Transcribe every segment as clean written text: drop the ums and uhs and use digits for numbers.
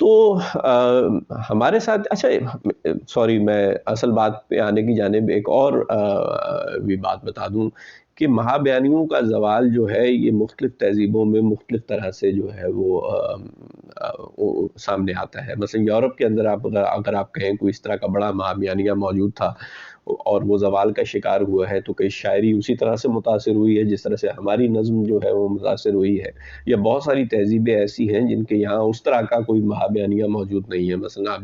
تو ہمارے ساتھ اچھا سوری میں اصل بات پہ آنے کی جانب ایک اور بھی بات بتا دوں کہ مہابیانیوں کا زوال جو ہے یہ مختلف تہذیبوں میں مختلف طرح سے جو ہے وہ سامنے آتا ہے. مثلا یورپ کے اندر اگر آپ کہیں کوئی اس طرح کا بڑا مہابیانیہ موجود تھا اور وہ زوال کا شکار ہوا ہے تو کئی شاعری اسی طرح سے متاثر ہوئی ہے جس طرح سے ہماری نظم جو ہے وہ متاثر ہوئی ہے. یا بہت ساری تہذیبیں ایسی ہیں جن کے یہاں اس طرح کا کوئی مہابیانیہ موجود نہیں ہے. مثلا آپ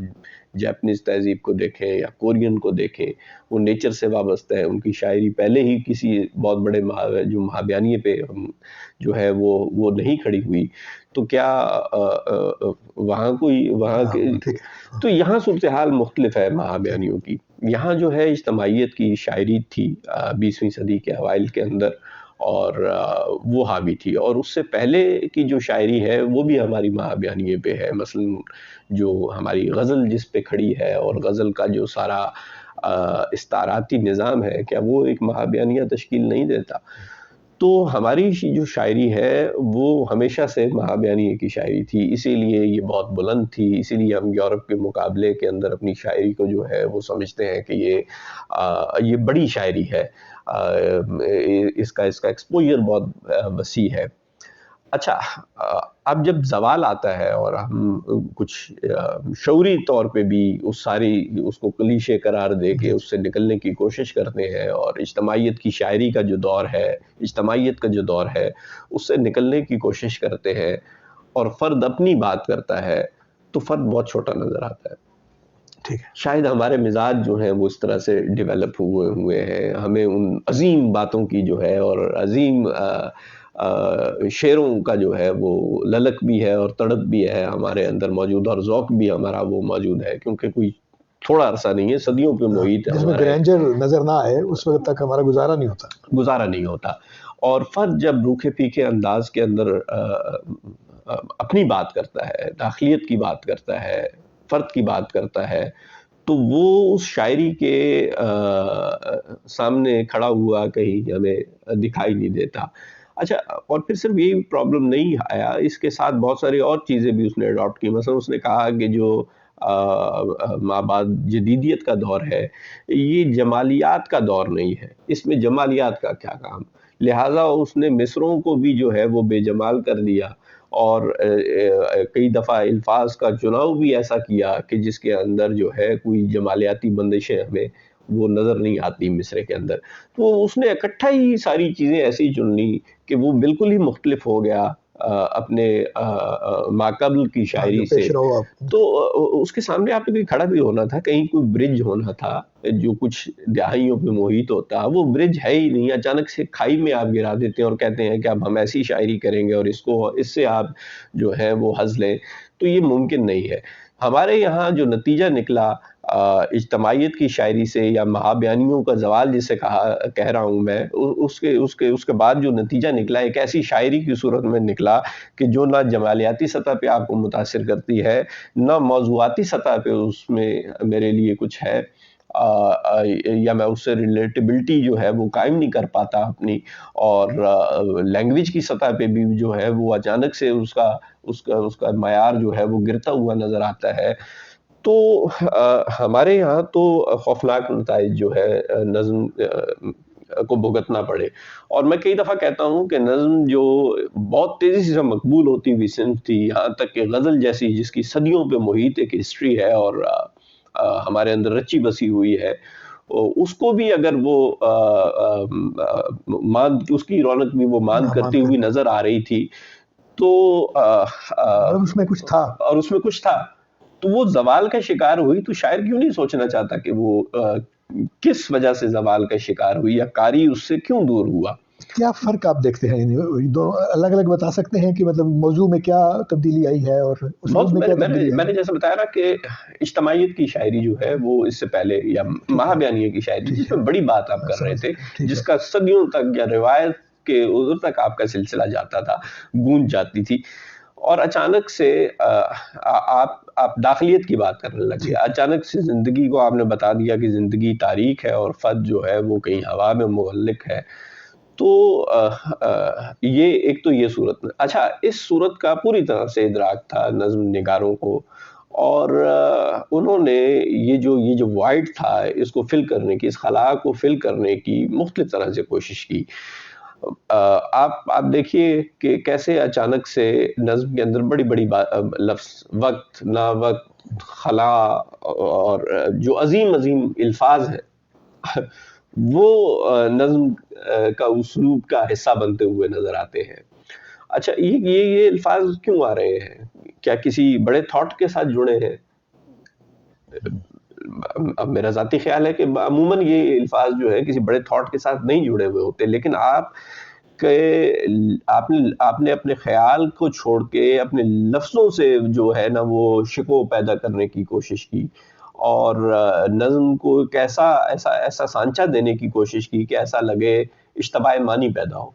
جاپنیز تہذیب کو دیکھیں یا کورین کو دیکھیں, وہ نیچر سے وابستہ ہے, ان کی شاعری پہلے ہی کسی بہت بڑے جو مہابیانیے پہ جو ہے وہ نہیں کھڑی ہوئی. تو کیا وہاں کے تو یہاں صورتحال مختلف ہے مہابیانیوں کی. یہاں جو ہے اجتماعیت کی شاعری تھی 20ویں صدی کے اوائل کے اندر, اور وہ حاوی تھی. اور اس سے پہلے کی جو شاعری ہے وہ بھی ہماری مہابیانیے پہ ہے. مثلا جو ہماری غزل جس پہ کھڑی ہے, اور غزل کا جو سارا استعاراتی نظام ہے, کیا وہ ایک مہابیانیہ تشکیل نہیں دیتا؟ تو ہماری جو شاعری ہے وہ ہمیشہ سے مہابیانیے کی شاعری تھی, اسی لیے یہ بہت بلند تھی. اسی لیے ہم یورپ کے مقابلے کے اندر اپنی شاعری کو جو ہے وہ سمجھتے ہیں کہ یہ بڑی شاعری ہے, اس کا ایکسپوجر بہت وسیع ہے. اچھا, اب جب زوال آتا ہے اور ہم کچھ شعوری طور پہ بھی اس کو کلیشے قرار دے کے اس سے نکلنے کی کوشش کرتے ہیں, اور اجتماعیت کی شاعری کا جو دور ہے, اجتماعیت کا جو دور ہے, اس سے نکلنے کی کوشش کرتے ہیں, اور فرد اپنی بات کرتا ہے, تو فرد بہت چھوٹا نظر آتا ہے. ٹھیک ہے, شاید ہمارے مزاج جو ہیں وہ اس طرح سے ڈیولپ ہوئے ہیں, ہمیں ان عظیم باتوں کی جو ہے اور عظیم شعروں کا جو ہے وہ للک بھی ہے اور تڑپ بھی ہے ہمارے اندر موجود, اور ذوق بھی ہمارا وہ موجود ہے, کیونکہ کوئی تھوڑا عرصہ نہیں ہے, صدیوں پہ محیط ہے جس میں گرینجر نظر نہ آئے اس وقت تک ہمارا گزارا نہیں ہوتا. اور فرد جب روکھے پھیکے انداز کے اندر اپنی بات کرتا ہے, داخلیت کی بات کرتا ہے, فرد کی بات کرتا ہے, تو وہ اس شاعری کے سامنے کھڑا ہوا کہیں ہمیں دکھائی نہیں دیتا. اچھا, اور پھر صرف یہی پرابلم نہیں آیا, اس کے ساتھ بہت ساری اور چیزیں بھی اس نے اڈاپٹ کی. مثلا اس نے کہا کہ جو مابعد جدیدیت کا دور ہے یہ جمالیات کا دور نہیں ہے, اس میں جمالیات کا کیا کام. لہٰذا اس نے مصروں کو بھی جو ہے وہ بے جمال کر دیا, اور کئی دفعہ الفاظ کا چناؤ بھی ایسا کیا کہ جس کے اندر جو ہے کوئی جمالیاتی بندشیں ہمیں وہ نظر نہیں آتی مصرے کے اندر. تو اس نے اکٹھا ہی ساری چیزیں ایسی چن لی کہ وہ بالکل ہی مختلف ہو گیا اپنے ماقبل کی شاعری سے. تو اس کے سامنے آپ نے کہیں کھڑا بھی ہونا تھا, کہیں کوئی برج ہونا تھا جو کچھ دہائیوں پہ محیط ہوتا, وہ برج ہے ہی نہیں. اچانک سے کھائی میں آپ گرا دیتے ہیں اور کہتے ہیں کہ اب ہم ایسی شاعری کریں گے اور اس سے آپ جو ہے وہ حظ لیں, تو یہ ممکن نہیں ہے. ہمارے یہاں جو نتیجہ نکلا اجتماعیت کی شاعری سے, یا مہابیانیوں کا زوال جسے کہہ رہا ہوں میں, اس کے بعد جو نتیجہ نکلا ایک ایسی شاعری کی صورت میں نکلا کہ جو نہ جمالیاتی سطح پہ آپ کو متاثر کرتی ہے, نہ موضوعاتی سطح پہ اس میں میرے لیے کچھ ہے, یا میں اس سے ریلیٹیبلٹی جو ہے وہ قائم نہیں کر پاتا اپنی, اور لینگویج کی سطح پہ بھی جو ہے وہ اچانک سے اس کا معیار جو ہے وہ گرتا ہوا نظر آتا ہے. تو ہمارے یہاں تو خوفناک نتائج جو ہے نظم کو بھگتنا پڑے. اور میں کئی دفعہ کہتا ہوں کہ نظم جو بہت تیزی سے مقبول ہوتی ہوئی صنف تھی, یہاں تک کہ غزل جیسی جس کی صدیوں پہ محیط ایک ہسٹری ہے اور ہمارے اندر رچی بسی ہوئی ہے, اس کو بھی اگر وہ اس کی رونق بھی وہ مان کرتی ہوئی نظر آ رہی تھی, تو اور اس میں کچھ تھا تو وہ زوال کا شکار ہوئی. تو شاعر کیوں نہیں سوچنا چاہتا کہ وہ کس وجہ سے زوال کا شکار ہوئی, یا قاری اس سے کیوں دور ہوا. کیا فرق آپ دیکھتے ہیں, دونوں الگ الگ بتا سکتے ہیں کہ مطلب موضوع میں کیا تبدیلی آئی ہے اور میں نے جیسا بتایا نا کہ اجتماعیت کی شاعری جو ہے وہ اس سے پہلے, یا مہابیانیہ کی شاعری جس میں بڑی بات آپ کر رہے تھے, جس کا صدیوں تک یا روایت کے ادھر تک آپ کا سلسلہ جاتا تھا, گونج جاتی تھی, اور اچانک سے آپ داخلیت کی بات کرنے لگے. اچانک سے زندگی کو آپ نے بتا دیا کہ زندگی تاریک ہے اور فرد جو ہے وہ کہیں ہوا میں معلق ہے. تو یہ ایک تو یہ صورت. اچھا، اس صورت کا پوری طرح سے ادراک تھا نظم نگاروں کو، اور انہوں نے یہ جو وائڈ تھا اس کو فل کرنے کی، اس خلا کو فل کرنے کی مختلف طرح سے کوشش کی. آپ دیکھیے کہ کیسے اچانک سے نظم کے اندر بڑی بڑی لفظ، وقت، نا وقت، خلا، اور جو عظیم عظیم الفاظ ہیں وہ نظم کا اسلوب کا حصہ بنتے ہوئے نظر آتے ہیں. اچھا، یہ الفاظ کیوں آ رہے ہیں؟ کیا کسی بڑے تھاٹ کے ساتھ جڑے ہیں؟ اب میرا ذاتی خیال ہے کہ عموماً یہ الفاظ جو ہے کسی بڑے تھاٹ کے ساتھ نہیں جڑے ہوئے ہوتے، لیکن آپ نے اپنے خیال کو چھوڑ کے اپنے لفظوں سے جو ہے نا وہ شکو پیدا کرنے کی کوشش کی، اور نظم کو ایک ایسا سانچہ دینے کی کوشش کی کہ ایسا لگے اشتباہ معنی پیدا ہو،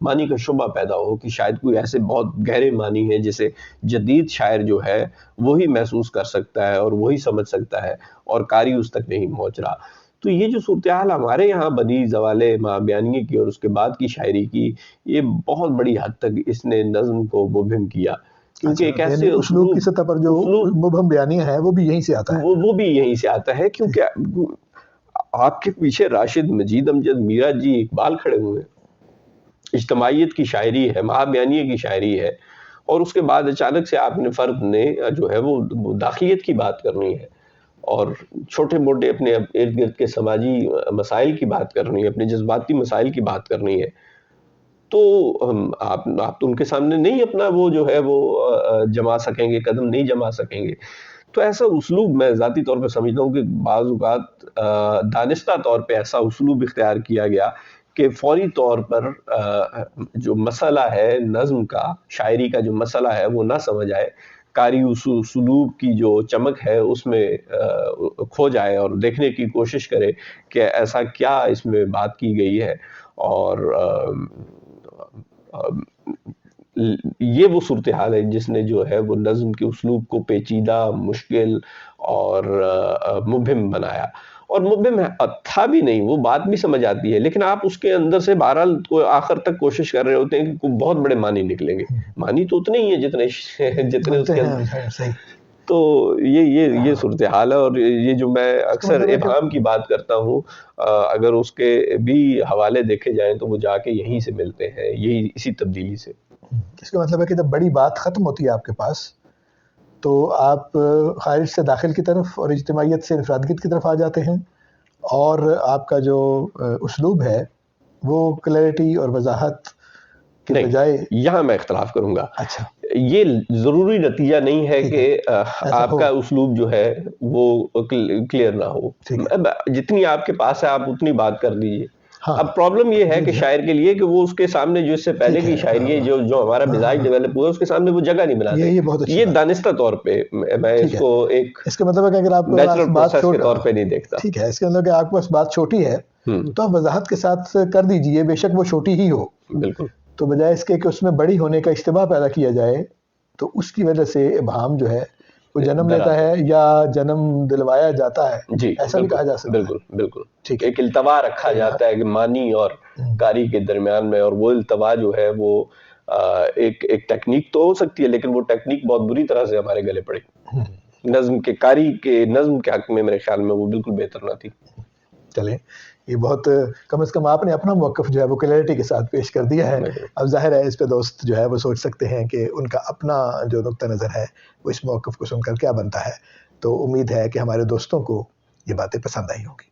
معنی کا شبہ پیدا ہو کہ شاید کوئی ایسے بہت گہرے معنی ہے جسے جدید شاعر جو ہے وہی محسوس کر سکتا ہے اور وہی سمجھ سکتا ہے، اور قاری اس تک نہیں پہنچ رہا. تو یہ جو صورتحال ہمارے یہاں بنی زوال مہا بیانیے کی اور اس کے بعد کی شاعری کی، یہ بہت بڑی حد تک اس نے نظم کو مبہم کیا، کیونکہ ایک ایسے اسلوب کی سطح پر جو مبہم بیانیہ ہے وہ بھی یہیں سے آتا ہے. وہ بھی یہیں سے آتا ہے، کیونکہ آپ کے پیچھے راشد، مجید امجد، میرا جی، اقبال کھڑے ہوئے. اجتماعیت کی شاعری ہے، مہا بیانیے کی شاعری ہے، اور اس کے بعد اچانک سے آپ نے فرد نے جو ہے وہ داخلیت کی بات کرنی ہے، اور چھوٹے موٹے اپنے ارد گرد کے سماجی مسائل کی بات کرنی ہے، اپنے جذباتی مسائل کی بات کرنی ہے. تو آپ تو ان کے سامنے نہیں اپنا وہ جو ہے وہ جما سکیں گے، قدم نہیں جما سکیں گے. تو ایسا اسلوب میں ذاتی طور پہ سمجھتا ہوں کہ بعض اوقات دانستہ طور پہ ایسا اسلوب اختیار کیا گیا کہ فوری طور پر جو مسئلہ ہے نظم کا، شاعری کا جو مسئلہ ہے وہ نہ سمجھ آئے، قاری اسلوب کی جو چمک ہے اس میں کھو جائے اور دیکھنے کی کوشش کرے کہ ایسا کیا اس میں بات کی گئی ہے. اور یہ وہ صورتحال ہے جس نے جو ہے وہ نظم کے اسلوب کو پیچیدہ، مشکل اور مبہم بنایا. اور مبہم تھا بھی نہیں، وہ بات بھی سمجھ آتی ہے، لیکن آپ اس کے اندر سے بہرحال آخر تک کوشش کر رہے ہوتے ہیں کہ بہت بڑے معنی نکلیں گے. معنی تو اتنے ہی ہیں جتنے اس کے اندر. تو یہ صورتحال ہے. اور یہ جو میں اکثر ابہام کی بات کرتا ہوں، اگر اس کے بھی حوالے دیکھے جائیں تو وہ جا کے یہیں سے ملتے ہیں، یہی اسی تبدیلی سے. اس کا مطلب ہے کہ جب بڑی بات ختم ہوتی ہے آپ کے پاس تو آپ خارج سے داخل کی طرف اور اجتماعیت سے انفرادیت کی طرف آ جاتے ہیں، اور آپ کا جو اسلوب ہے وہ کلیئرٹی اور وضاحت کے بجائے. یہاں میں اختلاف کروں گا. اچھا، یہ ضروری نتیجہ نہیں ہے کہ آپ کا اسلوب جو ہے وہ کلیئر نہ ہو. جتنی آپ کے پاس ہے آپ اتنی بات کر دیجئے. اب پرابلم یہ ہے کہ شاعر کے لیے کہ وہ اس کے سامنے جو اس سے پہلے کی شاعری ہے، جو ہمارا مزاج ڈیولپ ہوا ہے، اس کے سامنے وہ جگہ نہیں بناتے. یہ دانستہ طور پہ میں اس کو ایک اس کا مطلب ہے کہ اگر آپ نیچرل پروسیس کے طور پہ نہیں دیکھتا. ٹھیک ہے، اس کے مطلب کہ آپ کے پاس بات چھوٹی ہے تو آپ وضاحت کے ساتھ کر دیجئے، بے شک وہ چھوٹی ہی ہو. بالکل. تو بجائے اس کے کہ اس میں بڑی ہونے کا اشتباہ پیدا کیا جائے، تو اس کی وجہ سے ابہام جو ہے وہ جنم لیتا ہے یا جنم دلوایا جاتا ہے. جی، ایسا بھی کہا جا سکتا ہے. بالکل. ایک التوا رکھا جاتا ہے کہ معنی اور قاری کے درمیان میں، اور وہ التوا جو ہے وہ ایک ٹیکنیک تو ہو سکتی ہے، لیکن وہ ٹیکنیک بہت بری طرح سے ہمارے گلے پڑی. نظم کے قاری کے نظم کے حق میں میرے خیال میں وہ بالکل بہتر نہ تھی. چلیں، یہ بہت کم از کم آپ نے اپنا موقف جو ہے وہ کلیئرٹی کے ساتھ پیش کر دیا ہے. اب ظاہر ہے اس پہ دوست جو ہے وہ سوچ سکتے ہیں کہ ان کا اپنا جو نقطہ نظر ہے وہ اس موقف کو سن کر کیا بنتا ہے. تو امید ہے کہ ہمارے دوستوں کو یہ باتیں پسند آئی ہوں گی.